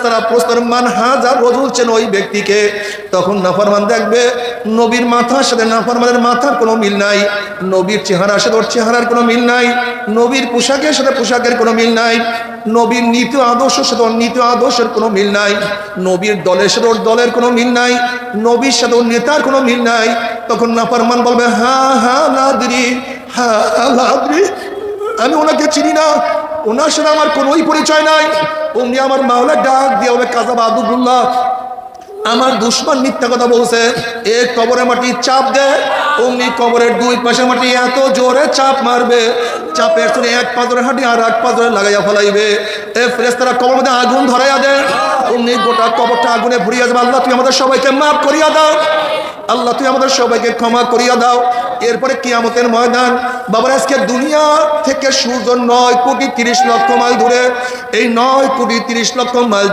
তারা প্রশ্ন মান হাজা রজুল চেন ওই ব্যক্তিকে। তখন নাফরমান দেখবে নবীর মাথার সাথে নাফরমানের মাথার কোনো মিল নাই, নবীর চেহারার সাথে ওর চেহারার কোনো মিল নাই, নবীর পোশাকের সাথে পোশাকের কোনো মিল নাই, নবীর নীতি আদর্শের সাথে ওর নীতি আদর্শের কোনো মিল নাই, নবীর দলের সাথে ওর দলের কোনো মিল নাই, নবীর সাথে ওর নেতার কোনো মিল নাই। তখন নাফরমান বলবে হ্যাঁ লাদরি, হ্যাঁ লাদরি, আমি ওনাকে চিনি না, ওনার সাথে আমার কোনোই পরিচয় নাই। উনি আমার মাওলা ডাক দিয়ে হবে কাযাব আদুল্লাহ, আমার দুশমন মিথ্যা কথা বলছে। এক কবরের মাটি চাপ দেয়, অমনি কবরের দুই পাশে মাটি এত জোরে চাপ মারবে, চাপের শুনে এক পাথরের হাঁটি আর এক পাথরে লাগাইয়া ফেলাইবে। এ ফেরেশতারা কবরের মধ্যে আগুন ধরাইয়া দেয়, অমনি গোটা কবরটা আগুনে ভরিয়া যাবে। আল্লাহ তুই আমাদের সবাইকে মাফ করিয়া দাও, আল্লাহ তুই আমাদের সবাইকে ক্ষমা করিয়া দাও। এরপরে কিয়ামতের ময়দান। বাবার আজকে দুনিয়া থেকে সূর্য 9 কোটি 30 লক্ষ মাইল দূরে, এই 9 কোটি 30 লক্ষ মাইল